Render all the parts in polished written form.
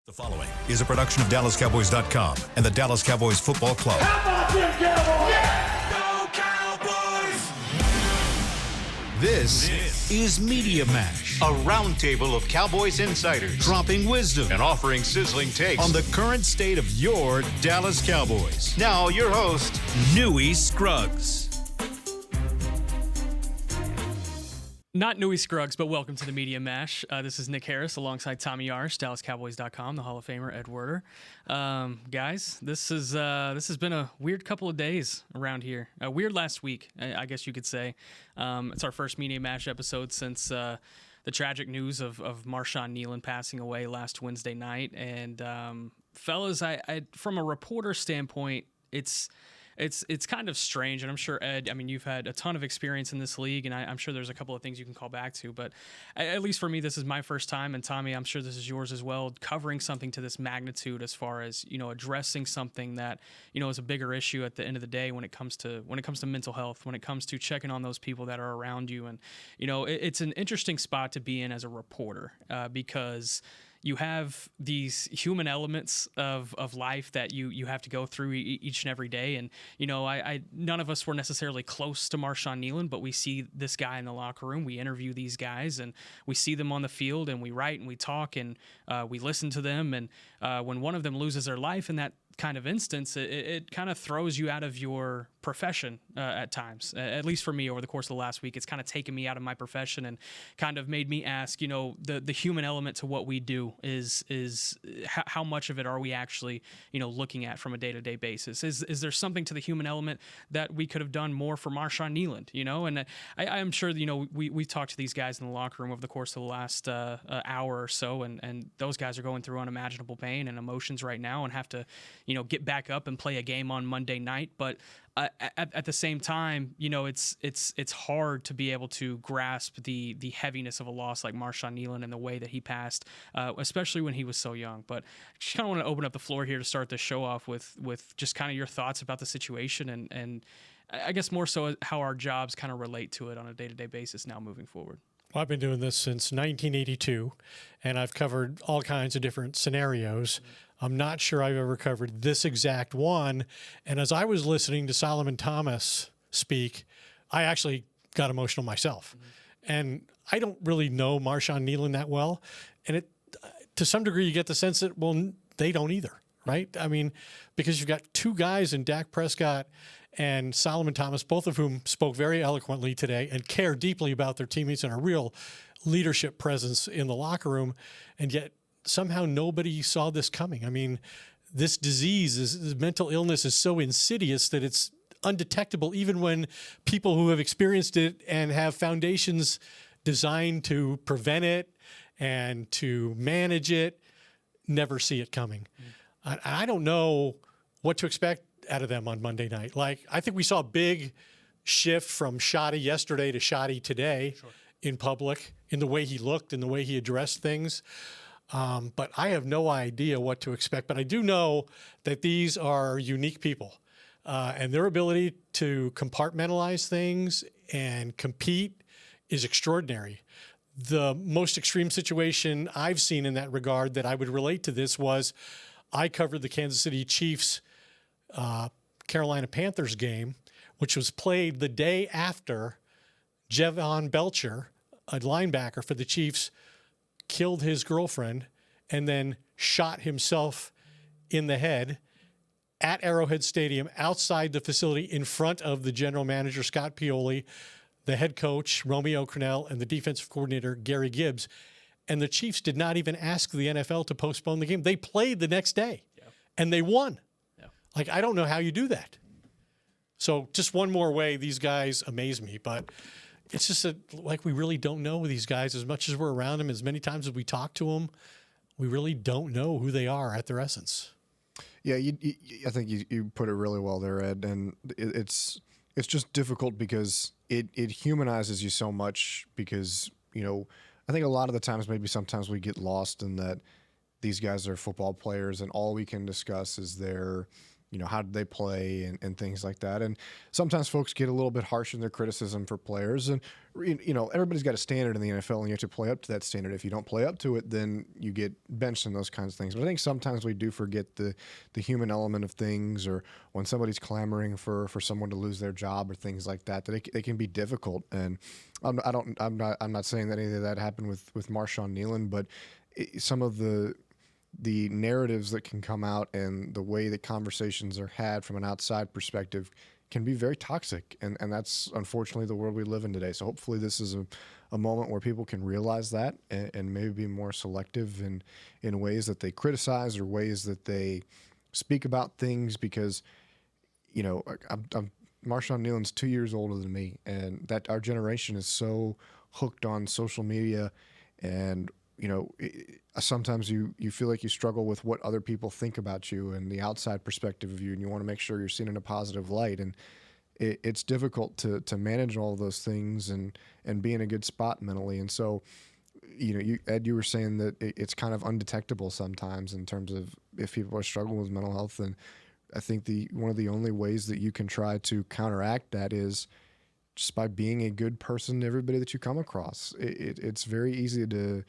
The following is a production of DallasCowboys.com and the Dallas Cowboys Football Club. How about them Cowboys? Yeah! Go Cowboys! This is Media Mash, A roundtable of Cowboys insiders dropping wisdom and offering sizzling takes on the current state of your Dallas Cowboys. Now, your host, Newy Scruggs. Not Newy Scruggs, but welcome to the Media Mash. This is Nick Harris alongside Tommy Yarsh, DallasCowboys.com, the Hall of Famer, Ed Werder. Guys, this has been a weird couple of days around here. A weird last week, I guess you could say. It's our first Media Mash episode since the tragic news of Marshawn Kneeland passing away last Wednesday night. And fellas, I from a reporter standpoint, it's kind of strange, and I'm sure, Ed, I mean, you've had a ton of experience in this league, and I'm sure there's a couple of things you can call back to, but at least for me, this is my first time, and Tommy, I'm sure this is yours as well, covering something to this magnitude as far as, addressing something that, is a bigger issue at the end of the day when it comes to mental health, when it comes to checking on those people that are around you, and, it's an interesting spot to be in as a reporter, because you have these human elements of life that you have to go through each and every day. And, none of us were necessarily close to Marshawn Kneeland, but we see this guy in the locker room. We interview these guys and we see them on the field and we write and we talk and we listen to them. And when one of them loses their life in that kind of instance, it kind of throws you out of your profession at times. At least for me, over the course of the last week, it's kind of taken me out of my profession and kind of made me ask, the human element to what we do is how much of it are we actually, looking at from a day-to-day basis? Is there something to the human element that we could have done more for Marshawn Kneeland, And I'm sure, we talked to these guys in the locker room over the course of the last hour or so, and those guys are going through unimaginable pain and emotions right now and have to, get back up and play a game on Monday night. But at the same time, it's hard to be able to grasp the heaviness of a loss like Marshawn Kneeland and the way that he passed, especially when he was so young. But I just kind of want to open up the floor here to start this show off with just kind of your thoughts about the situation and I guess more so how our jobs kind of relate to it on a day-to-day basis now moving forward. Well, I've been doing this since 1982, and I've covered all kinds of different scenarios. I'm not sure I've ever covered this exact one. And as I was listening to Solomon Thomas speak, I actually got emotional myself. Mm-hmm. And I don't really know Marshawn Kneeland that well. And to some degree, you get the sense that, well, they don't either, right? I mean, because you've got two guys in Dak Prescott and Solomon Thomas, both of whom spoke very eloquently today and care deeply about their teammates and a real leadership presence in the locker room. And yet somehow nobody saw this coming. I mean, this disease, this mental illness is so insidious that it's undetectable even when people who have experienced it and have foundations designed to prevent it and to manage it never see it coming. I don't know what to expect out of them on Monday night. Like, I think we saw a big shift from shoddy yesterday to shoddy today. Sure. In public, in the way he looked, in the way he addressed things. But I have no idea what to expect. But I do know that these are unique people. And their ability to compartmentalize things and compete is extraordinary. The most extreme situation I've seen in that regard that I would relate to this was I covered the Kansas City Chiefs Carolina Panthers game, which was played the day after Javon Belcher, a linebacker for the Chiefs, killed his girlfriend and then shot himself in the head at Arrowhead Stadium outside the facility in front of the general manager, Scott Pioli, the head coach, Romeo Crennel, and the defensive coordinator, Gary Gibbs. And the Chiefs did not even ask the NFL to postpone the game. They played the next day, and they won. Yeah. Like, I don't know how you do that. So just one more way, these guys amaze me. But it's just like we really don't know these guys as much as we're around them, as many times as we talk to them. We really don't know who they are at their essence. Yeah, I think you put it really well there, Ed. And it's just difficult because it humanizes you so much because, I think a lot of the times, maybe sometimes we get lost in that these guys are football players and all we can discuss is their, how did they play and things like that. And sometimes folks get a little bit harsh in their criticism for players. And, everybody's got a standard in the NFL, and you have to play up to that standard. If you don't play up to it, then you get benched and those kinds of things. But I think sometimes we do forget the human element of things, or when somebody's clamoring for someone to lose their job or things like that, that it can be difficult. And I'm not saying that any of that happened with Marshawn Nealon, but some of the narratives that can come out and the way that conversations are had from an outside perspective can be very toxic. And that's unfortunately the world we live in today. So hopefully this is a moment where people can realize that and maybe be more selective in ways that they criticize or ways that they speak about things, because, I'm Marshawn Nealon's 2 years older than me, and that our generation is so hooked on social media, and sometimes you feel like you struggle with what other people think about you and the outside perspective of you, and you want to make sure you're seen in a positive light. And it's difficult to manage all of those things and be in a good spot mentally. And so, Ed, you were saying that it's kind of undetectable sometimes in terms of if people are struggling with mental health. And I think one of the only ways that you can try to counteract that is just by being a good person to everybody that you come across. It's very easy to,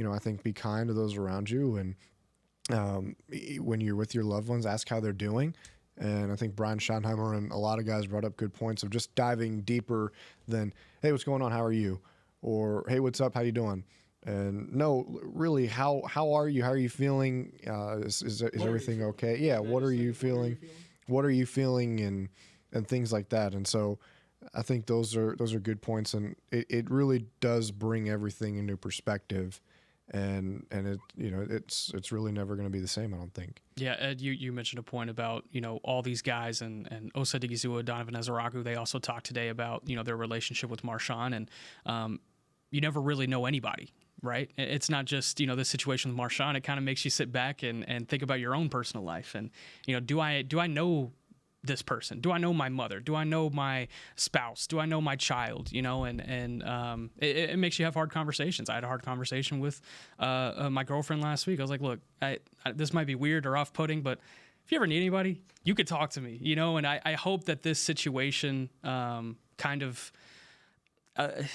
I think, be kind to those around you. And when you're with your loved ones, ask how they're doing. And I think Brian Schottenheimer and a lot of guys brought up good points of just diving deeper than, hey, what's going on? How are you? Or, hey, what's up? How you doing? And no, really, how are you? How are you feeling? Is everything okay? Yeah. What are you feeling? What are you feeling? And things like that. And so I think those are good points. And it really does bring everything into perspective. And it's really never going to be the same, I don't think. Yeah, Ed, you mentioned a point about, all these guys and Osa Digizua, Donovan Ezaraku. They also talked today about, their relationship with Marshawn, and you never really know anybody, right? It's not just, this situation with Marshawn. It kind of makes you sit back and think about your own personal life. And, do I know this person? Do I know my mother? Do I know my spouse? Do I know my child? It makes you have hard conversations. I had a hard conversation with my girlfriend last week. I was like, look, this might be weird or off-putting, but if you ever need anybody, you could talk to me, and I hope that this situation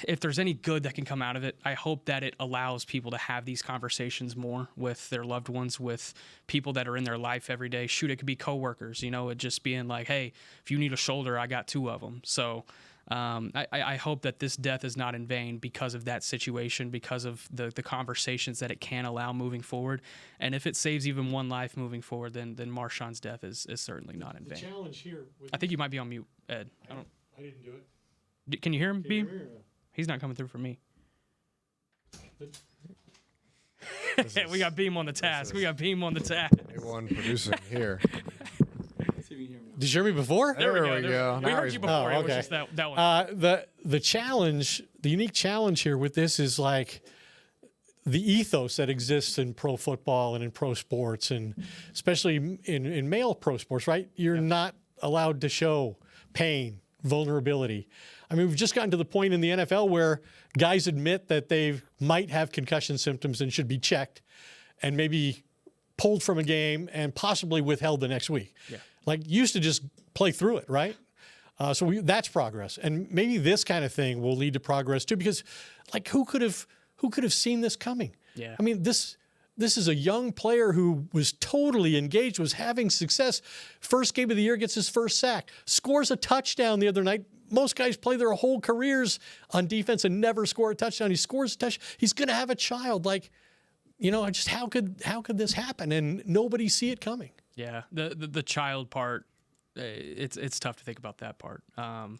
if there's any good that can come out of it, I hope that it allows people to have these conversations more with their loved ones, with people that are in their life every day. Shoot, it could be coworkers, it just being like, hey, if you need a shoulder, I got two of them. So I hope that this death is not in vain because of that situation, because of the conversations that it can allow moving forward. And if it saves even one life moving forward, then Marshawn's death is certainly not in vain. The challenge here. I think you might be on mute, Ed. I didn't do it. Can you hear him, Beam? He's not coming through for me. We got Beam on the task. We got Beam on the task. A1 producing here. Did you hear me before? There we go. We heard you before. Oh, It was okay. just that one. The challenge, the unique challenge here with this is like the ethos that exists in pro football and in pro sports, and especially in male pro sports, right? You're not allowed to show pain, vulnerability. I mean, we've just gotten to the point in the NFL where guys admit that they might have concussion symptoms and should be checked and maybe pulled from a game and possibly withheld the next week. Yeah. Like, used to just play through it, right? That's progress. And maybe this kind of thing will lead to progress too, because like who could have seen this coming? Yeah. I mean, this is a young player who was totally engaged, was having success. First game of the year, gets his first sack, scores a touchdown the other night. Most guys play their whole careers on defense and never score a touchdown. He scores a touchdown. He's going to have a child. Like, just how could this happen? And nobody see it coming. Yeah, the child part, it's tough to think about that part.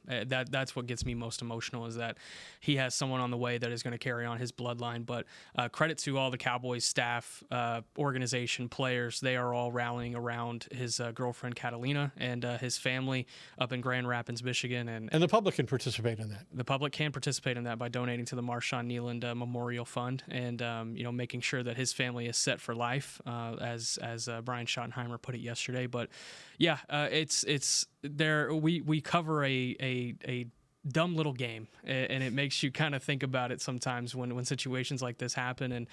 That's what gets me most emotional, is that he has someone on the way that is going to carry on his bloodline. But credit to all the Cowboys staff, organization, players. They are all rallying around his girlfriend Catalina and his family up in Grand Rapids, Michigan. And the public can participate in that. The public can participate in that by donating to the Marshawn Nealon Memorial Fund, and making sure that his family is set for life, as Brian Schottenheimer put it yesterday. But yeah, it's there. We cover a dumb little game, and it makes you kind of think about it sometimes when situations like this happen. And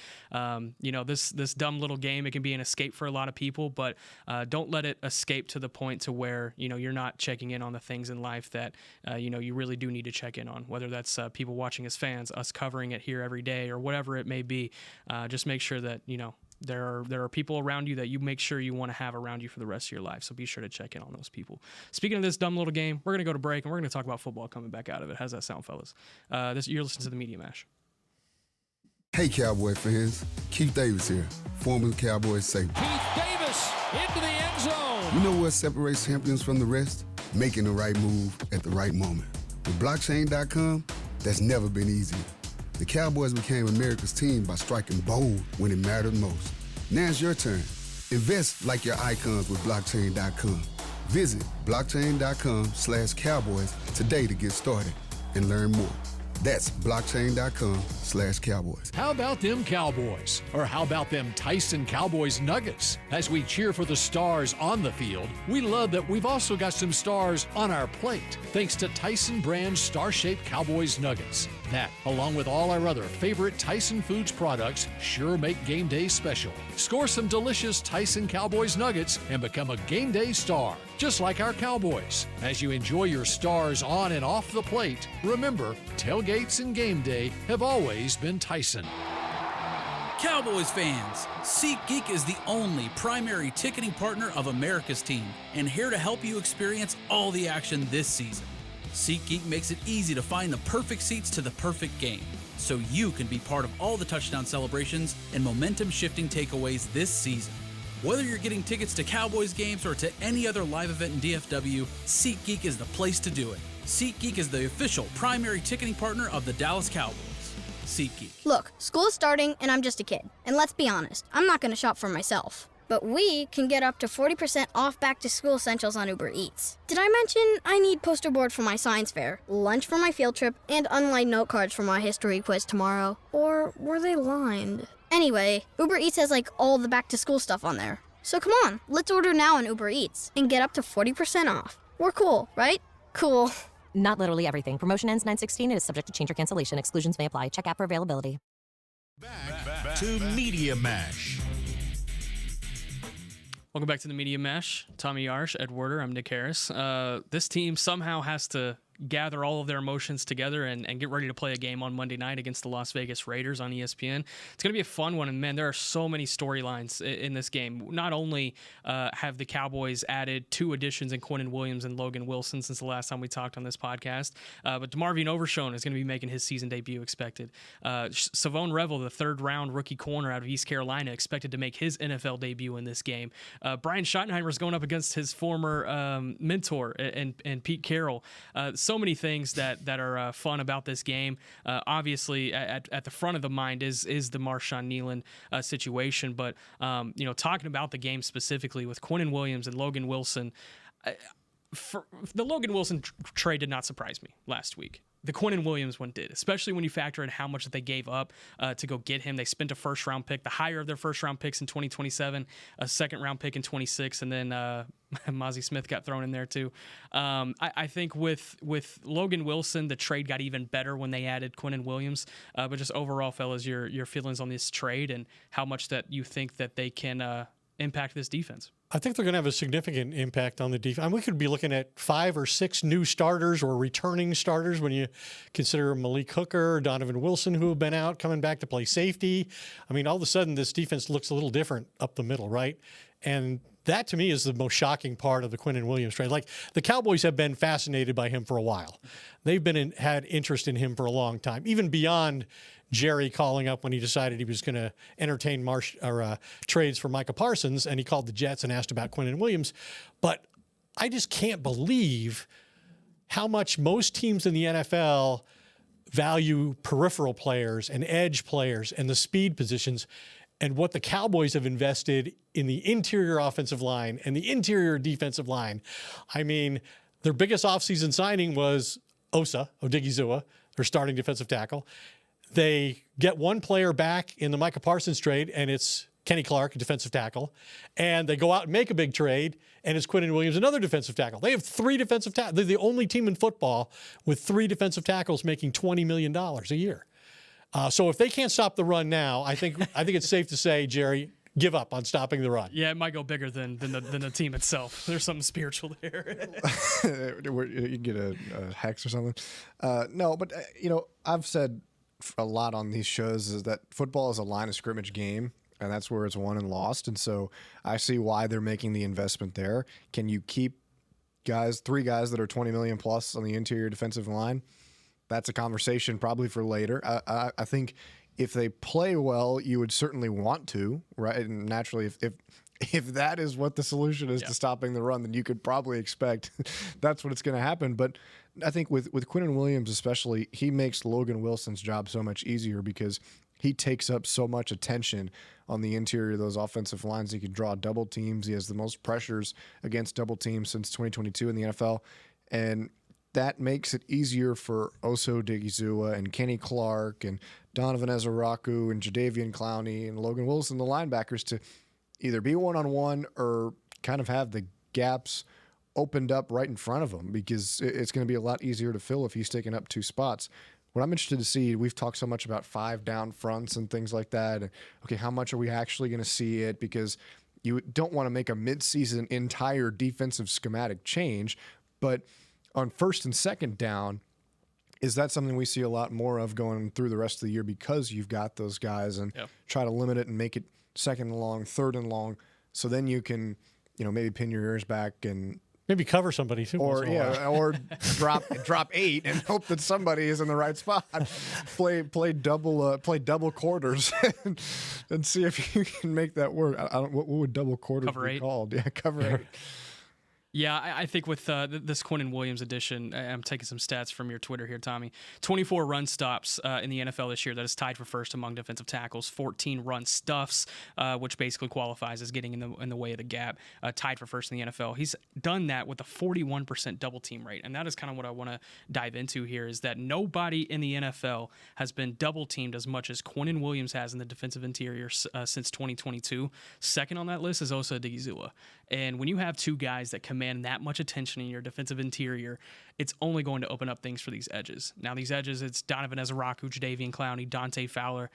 this dumb little game, it can be an escape for a lot of people, but don't let it escape to the point to where you're not checking in on the things in life that you really do need to check in on, whether that's people watching as fans, us covering it here every day, or whatever it may be. Just make sure that there are people around you that you make sure you want to have around you for the rest of your life. So be sure to check in on those people. Speaking of this dumb little game, we're going to go to break, and we're going to talk about football coming back out of it. How's that sound, fellas? You're listening to the Media Mash. Hey, Cowboy fans. Keith Davis here, former Cowboys safety. Keith Davis into the end zone. You know what separates champions from the rest? Making the right move at the right moment. With blockchain.com, that's never been easier. The Cowboys became America's team by striking bold when it mattered most. Now it's your turn. Invest like your icons with blockchain.com. Visit blockchain.com/Cowboys today to get started and learn more. That's blockchain.com/Cowboys. How about them Cowboys? Or how about them Tyson Cowboys Nuggets? As we cheer for the stars on the field, we love that we've also got some stars on our plate, thanks to Tyson brand star-shaped Cowboys Nuggets. That, along with all our other favorite Tyson Foods products, sure make game day special. Score some delicious Tyson Cowboys Nuggets and become a game day star, just like our Cowboys. As you enjoy your stars on and off the plate, remember, tailgates and game day have always been Tyson. Cowboys fans, SeatGeek is the only primary ticketing partner of America's team and here to help you experience all the action this season. SeatGeek makes it easy to find the perfect seats to the perfect game, so you can be part of all the touchdown celebrations and momentum-shifting takeaways this season. Whether you're getting tickets to Cowboys games or to any other live event in DFW, SeatGeek is the place to do it. SeatGeek is the official primary ticketing partner of the Dallas Cowboys. SeatGeek. Look, school is starting and I'm just a kid. And let's be honest, I'm not going to shop for myself. But we can get up to 40% off back-to-school essentials on Uber Eats. Did I mention I need poster board for my science fair, lunch for my field trip, and unlined note cards for my history quiz tomorrow? Or were they lined? Anyway, Uber Eats has all the back-to-school stuff on there. So come on, let's order now on Uber Eats and get up to 40% off. We're cool, right? Cool. Not literally everything. Promotion ends 9/16. It is subject to change or cancellation. Exclusions may apply. Check app for availability. Back to Media Mash. Welcome back to the Media Mash. Tommy Yarsh, Ed Werder, I'm Nick Harris. This team somehow has to gather all of their emotions together and get ready to play a game on Monday night against the Las Vegas Raiders on ESPN. It's going to be a fun one, and man, there are so many storylines in this game. Not only have the Cowboys added 2 additions in Quinnen Williams and Logan Wilson since the last time we talked on this podcast, but DeMarvion Overshone is going to be making his season debut expected. Savone Revel, the 3rd-round rookie corner out of East Carolina, expected to make his NFL debut in this game. Brian Schottenheimer is going up against his former mentor and Pete Carroll. So many things that are fun about this game. Obviously, at the front of the mind is the Marshawn Nealon situation, but talking about the game specifically with Quinnen Williams and Logan Wilson, the Logan Wilson trade did not surprise me last week. The Quinnen Williams one did, especially when you factor in how much that they gave up to go get him. They spent a 1st-round pick, the higher of their 1st-round picks in 2027, a 2nd-round pick in 26, and then Mozzie Smith got thrown in there too. I think with Logan Wilson, the trade got even better when they added Quinnen Williams. But just overall, fellas, your feelings on this trade and how much that you think that they can impact this defense. I think they're going to have a significant impact on the defense. I mean, we could be looking at 5 or 6 new starters or returning starters when you consider Malik Hooker, Donovan Wilson, who have been out, coming back to play safety. I mean, all of a sudden, this defense looks a little different up the middle, right? And that, to me, is the most shocking part of the Quinnen Williams trade. Like, the Cowboys have been fascinated by him for a while. They've had interest in him for a long time, even beyond Jerry calling up when he decided he was going to entertain trades for Micah Parsons, and he called the Jets and asked about Quinnen Williams. But I just can't believe how much most teams in the NFL value peripheral players and edge players and the speed positions, and what the Cowboys have invested in the interior offensive line and the interior defensive line. I mean, their biggest offseason signing was Osa Odigizua, their starting defensive tackle. They get one player back in the Micah Parsons trade, and it's Kenny Clark, a defensive tackle, and they go out and make a big trade, and it's Quinnen Williams, another defensive tackle. They have 3 defensive tackles. They're the only team in football with 3 defensive tackles making $20 million a year. So if they can't stop the run now, I think it's safe to say, Jerry, give up on stopping the run. Yeah, it might go bigger than the team itself. There's something spiritual there. You can get a hex or something. No, but I've said a lot on these shows is that football is a line of scrimmage game, and that's where it's won and lost. And so I see why they're making the investment there. Can you keep 3 guys that are 20 million plus on the interior defensive line? That's a conversation probably for later. I think if they play well, you would certainly want to, right? And naturally, if that is what the solution is to stopping the run, then you could probably expect that's what it's going to happen. But I think with Quinnen Williams especially, he makes Logan Wilson's job so much easier because he takes up so much attention on the interior of those offensive lines. He can draw double teams. He has the most pressures against double teams since 2022 in the NFL. And that makes it easier for Oso Odighizuwa and Kenny Clark and Donovan Ezaraku and Jadeveon Clowney and Logan Wilson, the linebackers, to either be one-on-one or kind of have the gaps opened up right in front of him, because it's going to be a lot easier to fill if he's taking up 2 spots. What I'm interested to see, we've talked so much about 5 down fronts and things like that. And, okay, how much are we actually going to see it? Because you don't want to make a midseason entire defensive schematic change. But on first and second down, is that something we see a lot more of going through the rest of the year because you've got those guys, and try to limit it and make it second and long, third and long, so then you can, maybe pin your ears back and maybe cover somebody too, or drop 8 and hope that somebody is in the right spot. Play double quarters and see if you can make that work. I don't. What would double quarters Cover be 8. called? Yeah, cover 8. Yeah, I think with this Quinnen Williams edition, I'm taking some stats from your Twitter here, Tommy. 24 run stops in the NFL this year. That is tied for first among defensive tackles. 14 run stuffs, which basically qualifies as getting in the way of the gap, tied for first in the NFL. He's done that with a 41% double team rate, and that is kind of what I want to dive into here, is that nobody in the NFL has been double teamed as much as Quinnen Williams has in the defensive interior since 2022. Second on that list is Osa Odighizuwa. And when you have 2 guys that command that much attention in your defensive interior, it's only going to open up things for these edges. Now, these edges, it's Donovan Ezaraku, Jadeveon Clowney, Dante Fowler.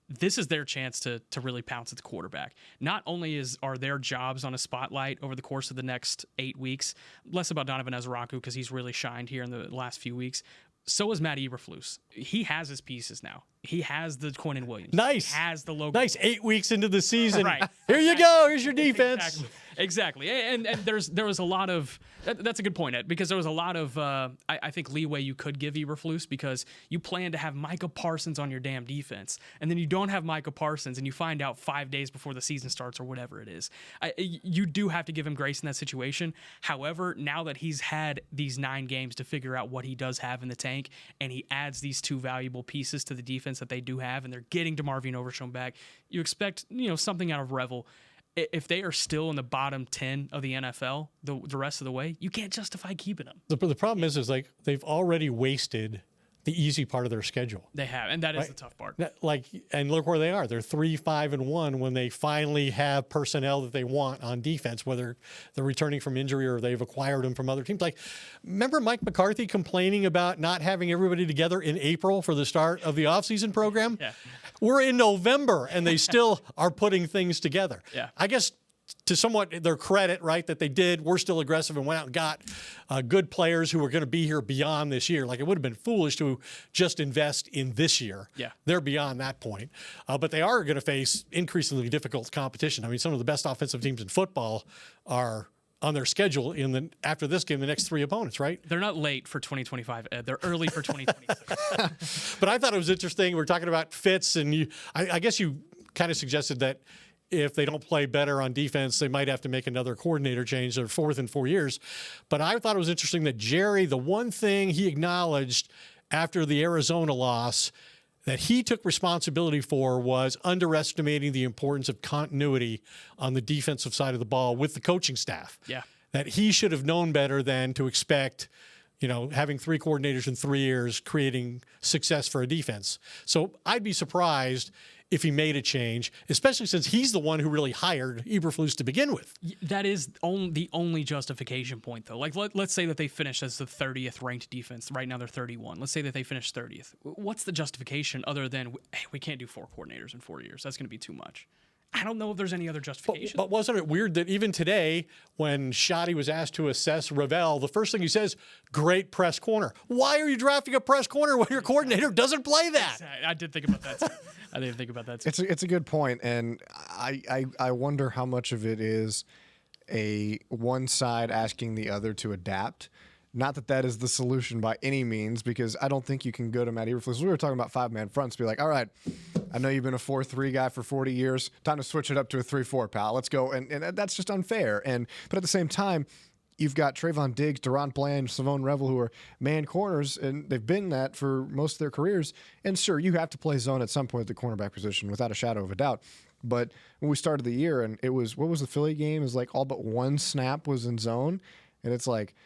This is their chance to really pounce at the quarterback. Not only are their jobs on a spotlight over the course of the next 8 weeks, less about Donovan Ezaraku because he's really shined here in the last few weeks, so is Matt Eberflus. He has his pieces now. He has the Quinnen Williams. Nice. He has the Logan. Nice. 8 weeks into the season. Right. Here you go. Here's your defense. Exactly. And there was a lot of that's a good point, Ed, because there was a lot of I think leeway you could give Eberflus, because you plan to have Micah Parsons on your damn defense, and then you don't have Micah Parsons, and you find out 5 days before the season starts or whatever it is. You do have to give him grace in that situation. However, now that he's had these 9 games to figure out what he does have in the tank, and he adds these 2 valuable pieces to the defense that they do have, and they're getting DeMarvion Overshown back, you expect something out of Revel. If they are still in the bottom 10 of the NFL the rest of the way, you can't justify keeping them. The problem is like they've already wasted the easy part of their schedule. They have, and that is the tough part. And look where they are. They're 3-5-1 when they finally have personnel that they want on defense, whether they're returning from injury or they've acquired them from other teams. Like, remember Mike McCarthy complaining about not having everybody together in April for the start of the offseason program? Yeah. We're in November, and they still are putting things together. Yeah. I guess to somewhat their credit, right, that they were still aggressive and went out and got good players who were going to be here beyond this year. Like, it would have been foolish to just invest in this year. Yeah. They're beyond that point. But they are going to face increasingly difficult competition. I mean, some of the best offensive teams in football are on their schedule after this game, the next 3 opponents, right? They're not late for 2025, Ed. They're early for 2026. But I thought it was interesting. We're talking about fits, and I guess you kind of suggested that if they don't play better on defense, they might have to make another coordinator change. They're 4th in 4 years. But I thought it was interesting that Jerry, the one thing he acknowledged after the Arizona loss that he took responsibility for was underestimating the importance of continuity on the defensive side of the ball with the coaching staff. Yeah. That he should have known better than to expect having 3 coordinators in 3 years, creating success for a defense. So I'd be surprised if he made a change, especially since he's the one who really hired Eberflus to begin with. That is the only justification point, though. Like, let's say that they finish as the 30th ranked defense. Right now they're 31. Let's say that they finish 30th. What's the justification other than, hey, we can't do 4 coordinators in 4 years? That's going to be too much. I don't know if there's any other justification. But wasn't it weird that even today, when Shoddy was asked to assess Ravel, the first thing he says, great press corner. Why are you drafting a press corner when your coordinator doesn't play that? I did think about that, too. I didn't think about that, too. It's a good point, and I wonder how much of it is a one side asking the other to adapt. Not that is the solution by any means, because I don't think you can go to Matt Eberflus. We were talking about 5-man fronts, be like, all right, I know you've been a 4-3 guy for 40 years. Time to switch it up to a 3-4, pal. Let's go. And that's just unfair. But at the same time, you've got Trayvon Diggs, Deron Bland, Savone Revel, who are man corners, and they've been that for most of their careers. And sure, you have to play zone at some point at the cornerback position, without a shadow of a doubt. But when we started the year, and it was, what was the Philly game? It was like all but one snap was in zone. And it's like,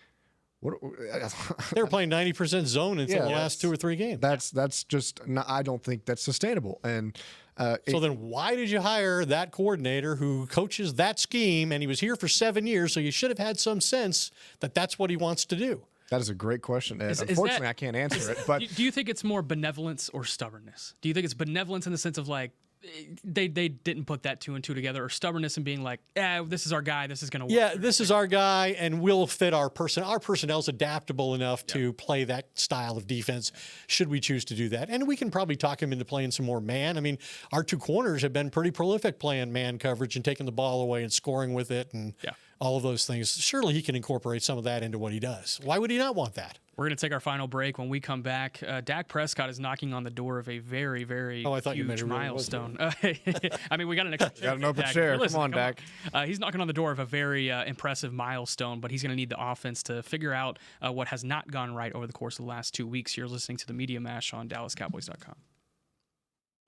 they were playing 90% zone until the last 2 or 3 games. That's just not, I don't think that's sustainable. And so then why did you hire that coordinator who coaches that scheme, and he was here for 7 years, so you should have had some sense that that's what he wants to do? That is a great question, Ed. Unfortunately, I can't answer it. But do you think it's more benevolence or stubbornness? Do you think it's benevolence in the sense of like, they didn't put that 2 and 2 together, or stubbornness and being like, this is our guy, this is going to work? Yeah, this is our guy, and we'll fit our person. Our personnel's adaptable enough to play that style of defense, should we choose to do that. And we can probably talk him into playing some more man. I mean, our 2 corners have been pretty prolific playing man coverage and taking the ball away and scoring with it and all of those things. Surely he can incorporate some of that into what he does. Why would he not want that? We're going to take our final break. When we come back, Dak Prescott is knocking on the door of a very, very huge milestone. I mean, we got an extra chair. Got an open chair. Come on, Dak. He's knocking on the door of a very impressive milestone, but he's going to need the offense to figure out what has not gone right over the course of the last 2 weeks. You're listening to the Media Mash on DallasCowboys.com.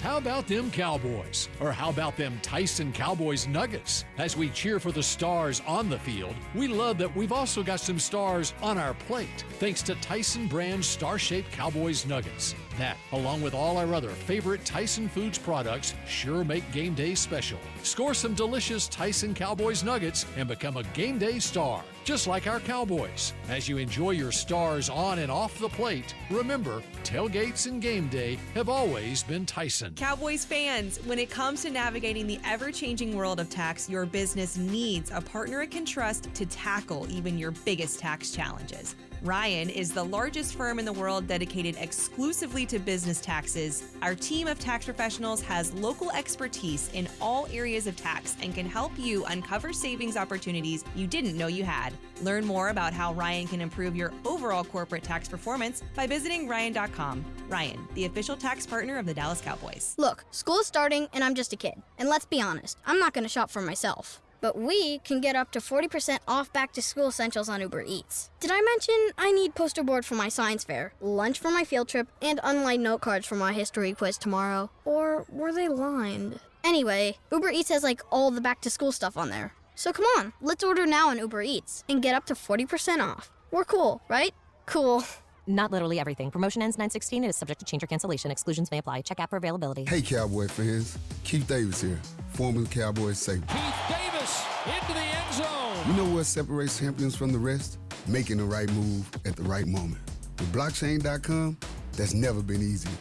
How about them Cowboys? Or how about them Tyson Cowboys Nuggets? As we cheer for the stars on the field, we love that we've also got some stars on our plate, thanks to Tyson brand star-shaped Cowboys Nuggets. That, along with all our other favorite Tyson Foods products, sure make game day special. Score some delicious Tyson Cowboys Nuggets and become a game day star, just like our Cowboys. As you enjoy your stars on and off the plate, remember, tailgates and game day have always been Tyson. Cowboys fans, when it comes to navigating the ever-changing world of tax, your business needs a partner it can trust to tackle even your biggest tax challenges. Ryan is the largest firm in the world dedicated exclusively to business taxes. Our team of tax professionals has local expertise in all areas of tax and can help you uncover savings opportunities you didn't know you had. Learn more about how Ryan can improve your overall corporate tax performance by visiting Ryan.com. Ryan, the official tax partner of the Dallas Cowboys. Look, school is starting and I'm just a kid. And let's be honest, I'm not going to shop for myself. But we can get up to 40% off back-to-school essentials on Uber Eats. Did I mention I need poster board for my science fair, lunch for my field trip, and unlined note cards for my history quiz tomorrow? Or were they lined? Anyway, Uber Eats has like all the back-to-school stuff on there. So come on, let's order now on Uber Eats and get up to 40% off. We're cool, right? Cool. Not literally everything. Promotion ends 9/16 and is subject to change or cancellation. Exclusions may apply. Check app for availability. Hey, Cowboy fans. Keith Davis here, former Cowboys safety. Keith Davis into the end zone. You know what separates champions from the rest? Making the right move at the right moment. With blockchain.com, that's never been easier.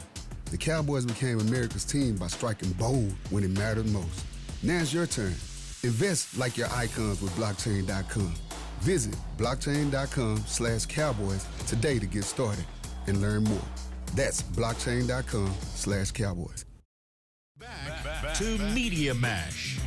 The Cowboys became America's team by striking bold when it mattered most. Now it's your turn. Invest like your icons with blockchain.com. Visit blockchain.com/Cowboys today to get started and learn more. That's blockchain.com/Cowboys. Back to Media Mash.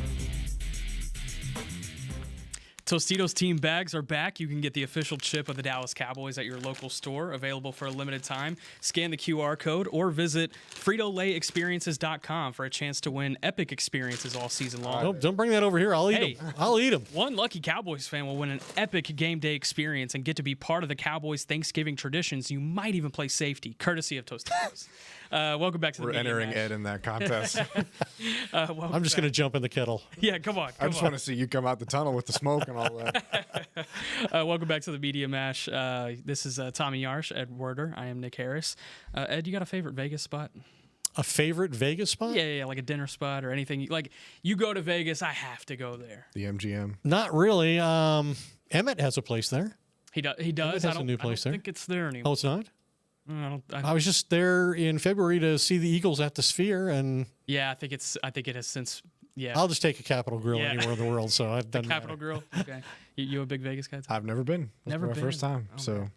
Tostitos team bags are back. You can get the official chip of the Dallas Cowboys at your local store, available for a limited time. Scan the QR code or visit FritoLayExperiences.com for a chance to win epic experiences all season long. Don't bring that over here. I'll eat them. I'll eat them. One lucky Cowboys fan will win an epic game day experience and get to be part of the Cowboys Thanksgiving traditions. You might even play safety, courtesy of Tostitos. Welcome back to the We're Media entering Mash. Ed in that contest. I'm just going to jump in the kettle. Yeah, come on. I just want to see you come out the tunnel with the smoke and all that. Welcome back to the Media Mash. This is Tommy Yarsh, Ed Werder. I am Nick Harris. Ed, you got a favorite Vegas spot? A favorite Vegas spot? Yeah, like a dinner spot or anything. Like, you go to Vegas, I have to go there. The MGM. Not really. Emmett has a place there. He does. Emmett has a new place I don't there. think it's there anymore. Oh, it's not? I was just there in February to see the Eagles at the Sphere, and yeah, I think it has since. Yeah, I'll just take a Capitol Grill anywhere in the world. So I've done Capitol Grill. Okay, you a big Vegas guy? I've never been. Never my been. first time. Oh, so. man.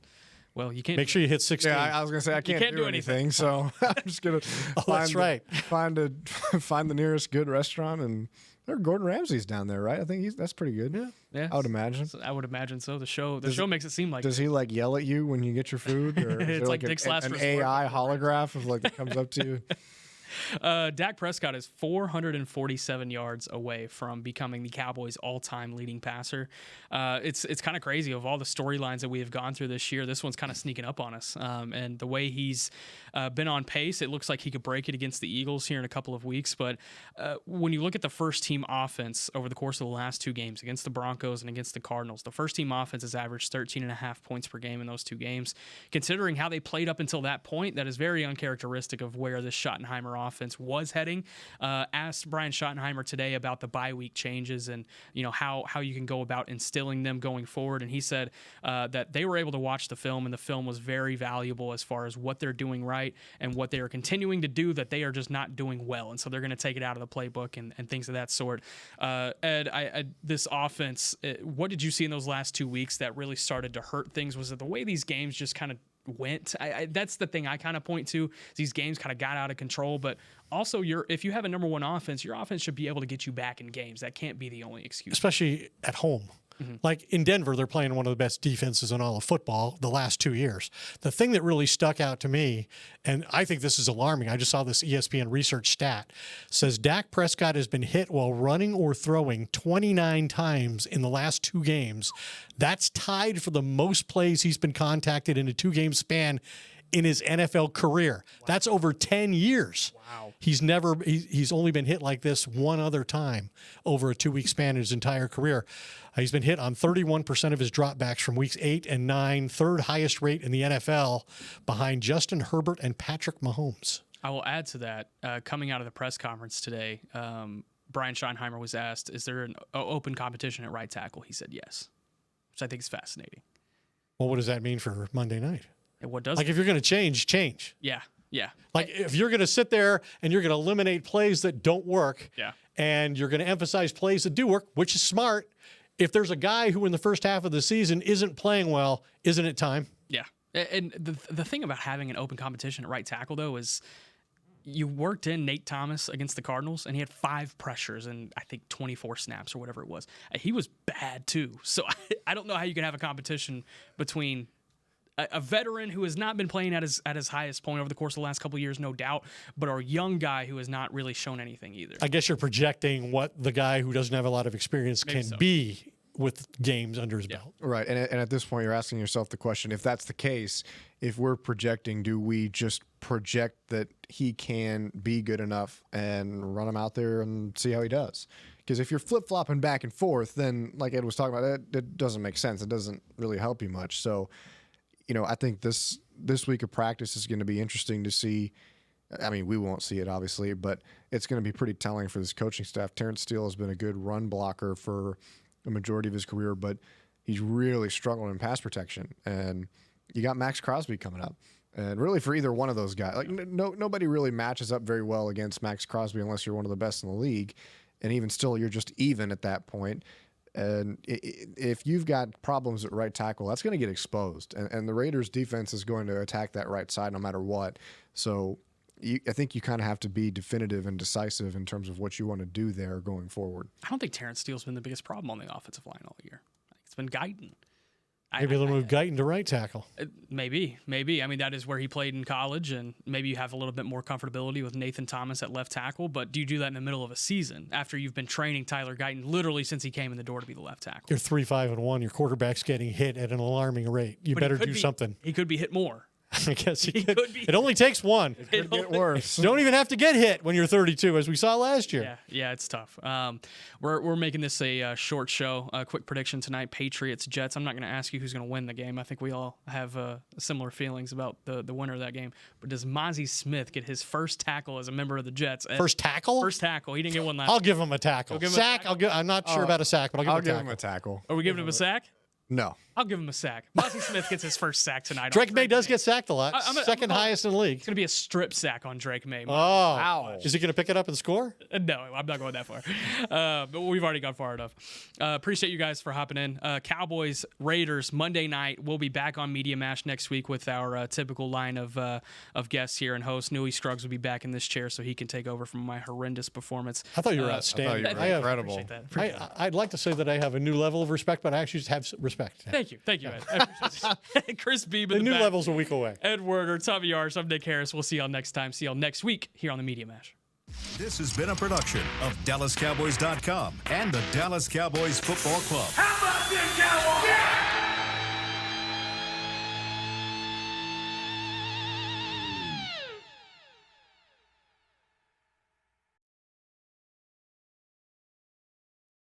Well, you can't. Make sure you hit 16. Yeah, I was gonna say I can't do anything, so I'm just gonna that's right. find the nearest good restaurant, and there Gordon Ramsay's down there, right? I think that's pretty good. Yeah, I would imagine. I would imagine so. The show makes it seem like. Does he like yell at you when you get your food, or is It's there like an, Dick's Last an Resort. AI holograph of like that comes up to you? Dak Prescott is 447 yards away from becoming the Cowboys' all-time leading passer. It's kind of crazy. Of all the storylines that we have gone through this year, this one's kind of sneaking up on us. And the way he's been on pace, it looks like he could break it against the Eagles here in a couple of weeks. But when you look at the first-team offense over the course of the last two games against the Broncos and against the Cardinals, the first-team offense has averaged 13.5 points per game in those two games. Considering how they played up until that point, that is very uncharacteristic of where this Schottenheimer offense was heading. Asked Brian Schottenheimer today about the bye week changes and how you can go about instilling them going forward, and he said that they were able to watch the film, and the film was very valuable as far as what they're doing right and what they are continuing to do that they are just not doing well, and so they're going to take it out of the playbook and things of that sort. Ed, this offense, what did you see in those last 2 weeks that really started to hurt things? Was it the way these games just kind of went? That's the thing I kind of point to. These games kind of got out of control, but also if you have a number one offense, your offense should be able to get you back in games. That can't be the only excuse. Especially at home. Mm-hmm. Like in Denver, they're playing one of the best defenses in all of football the last 2 years. The thing that really stuck out to me, and I think this is alarming, I just saw this ESPN research stat, says Dak Prescott has been hit while running or throwing 29 times in the last 2 games. That's tied for the most plays he's been contacted in a 2-game span in his NFL career. Wow. That's over 10 years. Wow. He's only been hit like this one other time over a 2-week span in his entire career. He's been hit on 31% of his dropbacks from weeks 8 and 9, third highest rate in the NFL, behind Justin Herbert and Patrick Mahomes. I will add to that, coming out of the press conference today, Brian Schottenheimer was asked, is there an open competition at right tackle? He said yes, which I think is fascinating. Well, what does that mean for Monday night? And what does if you're going to change. Yeah. Like if you're going to sit there and you're going to eliminate plays that don't work, and you're going to emphasize plays that do work, which is smart. If there's a guy who in the first half of the season isn't playing well, isn't it time? Yeah. And the thing about having an open competition at right tackle, though, is you worked in Nate Thomas against the Cardinals, and he had 5 pressures and I think 24 snaps or whatever it was. He was bad, too. So I don't know how you can have a competition between a veteran who has not been playing at his highest point over the course of the last couple of years, no doubt, but a young guy who has not really shown anything either. I guess you're projecting what the guy who doesn't have a lot of experience can be with games under his belt. Right, and at this point, you're asking yourself the question, if that's the case, if we're projecting, do we just project that he can be good enough and run him out there and see how he does? Because if you're flip-flopping back and forth, then, like Ed was talking about, it doesn't make sense. It doesn't really help you much. So, I think this week of practice is going to be interesting to see. I mean, we won't see it, obviously, but it's going to be pretty telling for this coaching staff. Terrence Steele has been a good run blocker for the majority of his career, but he's really struggled in pass protection. And you got Max Crosby coming up. And really for either one of those guys, like nobody really matches up very well against Max Crosby unless you're one of the best in the league. And even still, you're just even at that point. And if you've got problems at right tackle, that's going to get exposed. And the Raiders' defense is going to attack that right side no matter what. So I think you kind of have to be definitive and decisive in terms of what you want to do there going forward. I don't think Terrence Steele's been the biggest problem on the offensive line all year. It's been Guyton. Maybe they'll move Guyton to right tackle. Maybe. I mean, that is where he played in college, and maybe you have a little bit more comfortability with Nathan Thomas at left tackle, but do you do that in the middle of a season after you've been training Tyler Guyton literally since he came in the door to be the left tackle? You're 3-5-1. Your quarterback's getting hit at an alarming rate. You better do something. He could be hit more. I guess he could. could be. It only takes one. It get worse. You don't even have to get hit when you're 32, as we saw last year. Yeah, it's tough. We're making this a short show. Quick prediction tonight: Patriots, Jets. I'm not going to ask you who's going to win the game. I think we all have similar feelings about the winner of that game. But does Mozzie Smith get his first tackle as a member of the Jets? First tackle? First tackle. He didn't get one last. I'll give him a tackle. Give him a Sack. I'm not sure about a sack, but I'll give him a tackle. Are we giving him a sack? No. I'll give him a sack. Mozzie Smith gets his first sack tonight. Drake May does get sacked a lot. Second highest in the league. It's going to be a strip sack on Drake May. Oh. Is he going to pick it up and score? No, I'm not going that far. But we've already gone far enough. Appreciate you guys for hopping in. Cowboys, Raiders, Monday night. We'll be back on Media Mash next week with our typical line of guests here and hosts. Newey Scruggs will be back in this chair so he can take over from my horrendous performance. I thought you were outstanding. I thought you were incredible. Appreciate that. I'd like to say that I have a new level of respect, but I actually just have respect. Thank you, Ed. I appreciate it. Chris Beebe. The new level's a week away. Ed Werder, Tommy Yars. I'm Nick Harris. We'll see y'all next time. See y'all next week here on the Media Mash. This has been a production of DallasCowboys.com and the Dallas Cowboys Football Club. How about them Cowboys? Yeah!